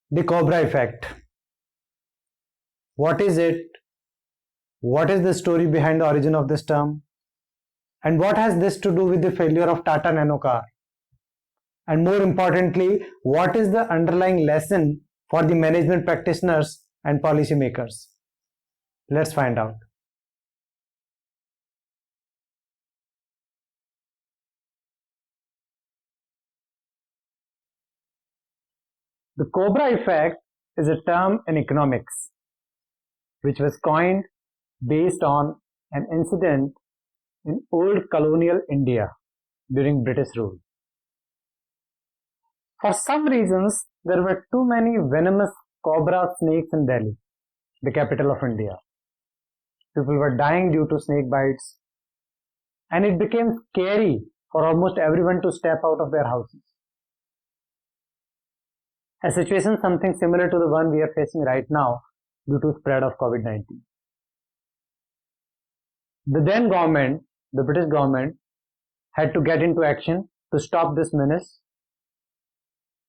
The Cobra effect. What is it? What is the story behind the origin of this term? And what has this to do with the failure of Tata Nano car? And more importantly, what is the underlying lesson for the management practitioners and policymakers? Let's find out. The Cobra effect is a term in economics which was coined based on an incident in old colonial India during British rule. For some reasons, there were too many venomous cobra snakes in Delhi, the capital of India. People were dying due to snake bites, and it became scary for almost everyone to step out of their houses. A situation something similar to the one we are facing right now due to spread of COVID-19. The then government, the British government, had to get into action to stop this menace,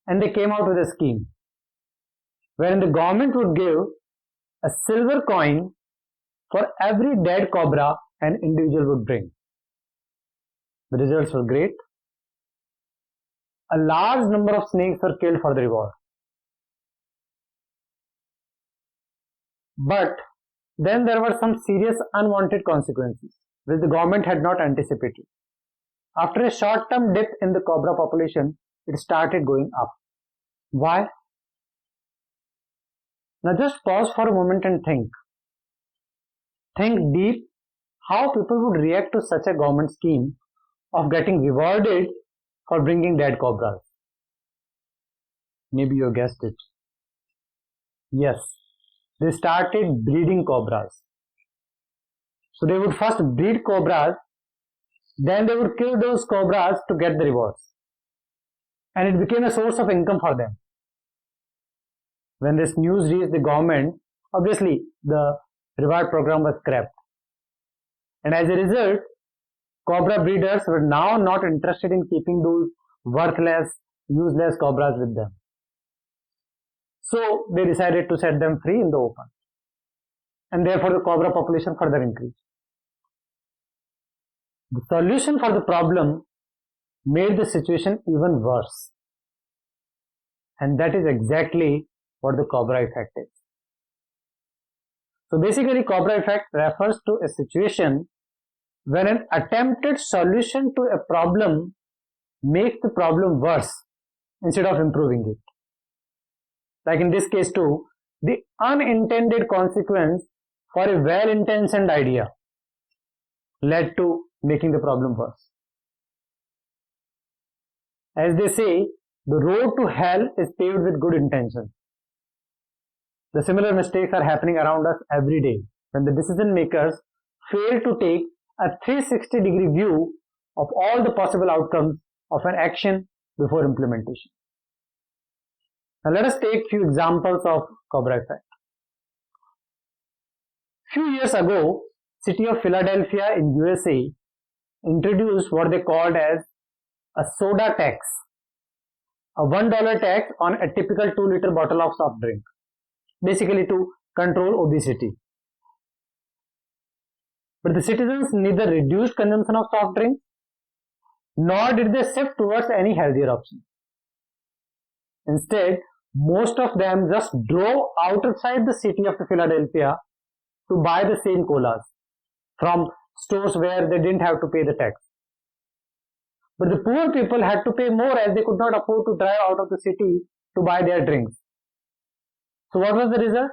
and they came out with a scheme wherein the government would give a silver coin for every dead cobra an individual would bring. The results were great. A large number of snakes were killed for the reward. But then there were some serious unwanted consequences which the government had not anticipated. After a short-term dip in the cobra population, it started going up. Why? Now just pause for a moment and think. Think deep how people would react to such a government scheme of getting rewarded for bringing dead cobras. Maybe you guessed it. Yes, they started breeding cobras. So they would first breed cobras, then they would kill those cobras to get the rewards. And it became a source of income for them. When this news reached the government, obviously the reward program was scrapped. And as a result, cobra breeders were now not interested in keeping those worthless, useless cobras with them. So they decided to set them free in the open. And therefore the cobra population further increased. The solution for the problem made the situation even worse. And that is exactly what the Cobra effect is. So basically, Cobra effect refers to a situation when an attempted solution to a problem makes the problem worse instead of improving it. Like in this case too, the unintended consequence for a well-intentioned idea led to making the problem worse. As they say, the road to hell is paved with good intentions. The similar mistakes are happening around us every day when the decision makers fail to take a 360-degree view of all the possible outcomes of an action before implementation. Now let us take few examples of Cobra effect. Few years ago, city of Philadelphia in USA introduced what they called as a soda tax, a $1 tax on a typical 2-liter bottle of soft drink, basically to control obesity. But the citizens neither reduced consumption of soft drinks nor did they shift towards any healthier option. Instead, most of them just drove outside the city of Philadelphia to buy the same colas from stores where they didn't have to pay the tax. But the poor people had to pay more as they could not afford to drive out of the city to buy their drinks. So what was the result?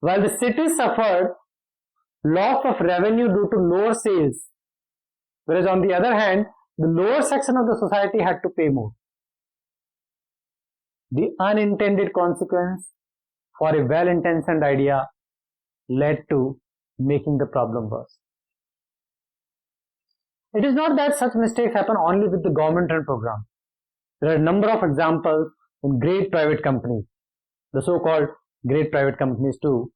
While the city suffered loss of revenue due to lower sales, whereas on the other hand, the lower section of the society had to pay more. The unintended consequence for a well-intentioned idea led to making the problem worse. It is not that such mistakes happen only with the government-run program. There are a number of examples in great private companies, the so-called great private companies too,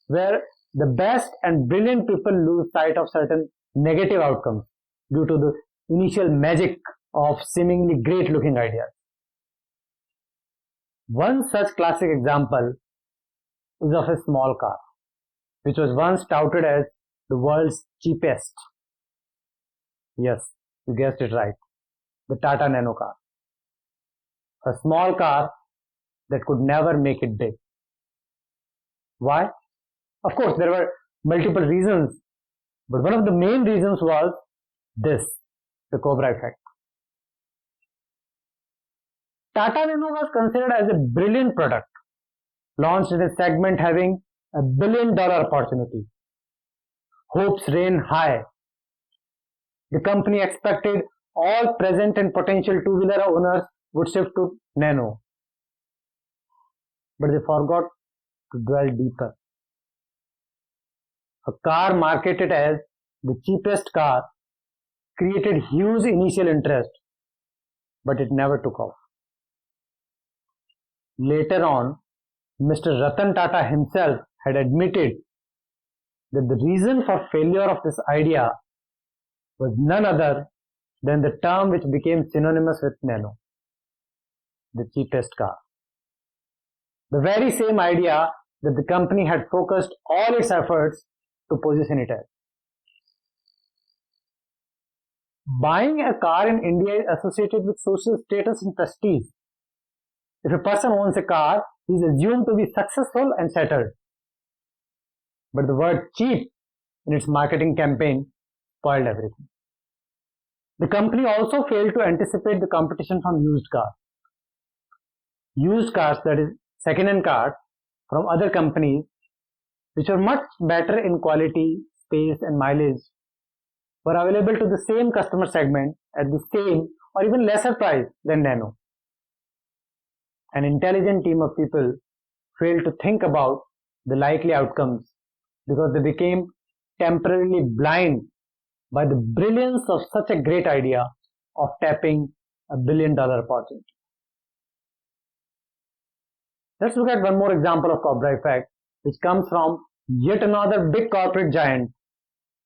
where the best and brilliant people lose sight of certain negative outcomes due to the initial magic of seemingly great looking ideas. One such classic example is of a small car, which was once touted as the world's cheapest. Yes, you guessed it right. The Tata Nano car. A small car that could never make it big. Why? Of course, there were multiple reasons, but one of the main reasons was this, the Cobra effect. Tata Nano was considered as a brilliant product, launched in a segment having $1 billion opportunity. Hopes ran high. The company expected all present and potential two-wheeler owners would shift to Nano. But they forgot to dwell deeper. A car marketed as the cheapest car created huge initial interest, but it never took off. Later on, Mr. Ratan Tata himself had admitted that the reason for failure of this idea was none other than the term which became synonymous with Nano, the cheapest car. The very same idea that the company had focused all its efforts to position it as. Buying a car in India is associated with social status and prestige. If a person owns a car, he is assumed to be successful and settled. But the word cheap in its marketing campaign spoiled everything. The company also failed to anticipate the competition from used cars. Used cars, that is, second-hand cars from other companies, which were much better in quality, space, and mileage, were available to the same customer segment at the same or even lesser price than Nano. An intelligent team of people failed to think about the likely outcomes because they became temporarily blind by the brilliance of such a great idea of tapping $1 billion opportunity. Let's look at one more example of Cobra effect, which comes from yet another big corporate giant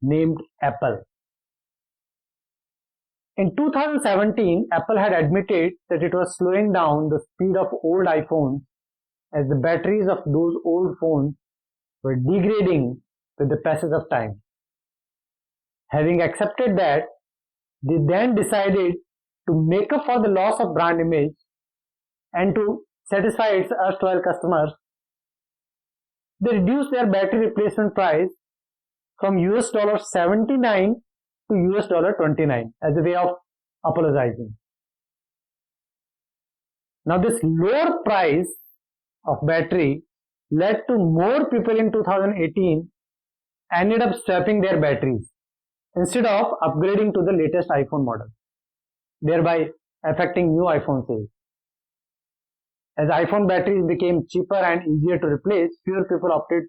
named Apple. In 2017, Apple had admitted that it was slowing down the speed of old iPhones as the batteries of those old phones were degrading with the passage of time. Having accepted that, they then decided to make up for the loss of brand image and to satisfy its erstwhile customers. They reduced their battery replacement price from $79 to $29 as a way of apologizing. Now this lower price of battery led to more people in 2018 ended up swapping their batteries instead of upgrading to the latest iPhone model, thereby affecting new iPhone sales. As iPhone batteries became cheaper and easier to replace, fewer people opted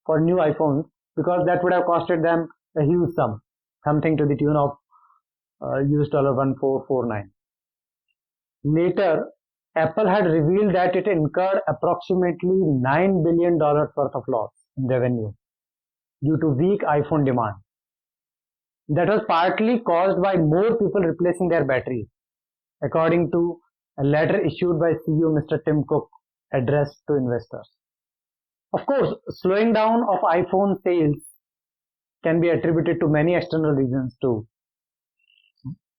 for new iPhones because that would have costed them a huge sum, something to the tune of $1449. Later, Apple had revealed that it incurred approximately $9 billion worth of loss in revenue due to weak iPhone demand. That was partly caused by more people replacing their batteries, according to a letter issued by CEO Mr. Tim Cook addressed to investors. Of course, slowing down of iPhone sales can be attributed to many external reasons too.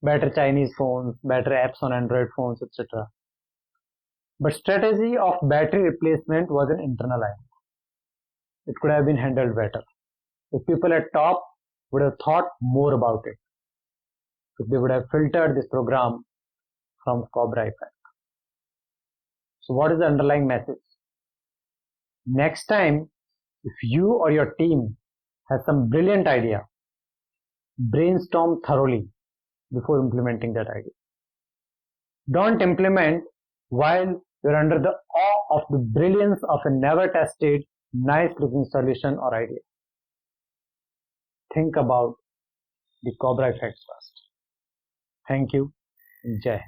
Better Chinese phones, better apps on Android phones, etc. But strategy of battery replacement was an internal item. It could have been handled better if people at top would have thought more about it, if they would have filtered this program from Cobra effect. So what is the underlying message? Next time, if you or your team has some brilliant idea, brainstorm thoroughly before implementing that idea. Don't implement while you're under the awe of the brilliance of a never tested, nice looking solution or idea. Think about the Cobra effects first. Thank you. Jai Hind.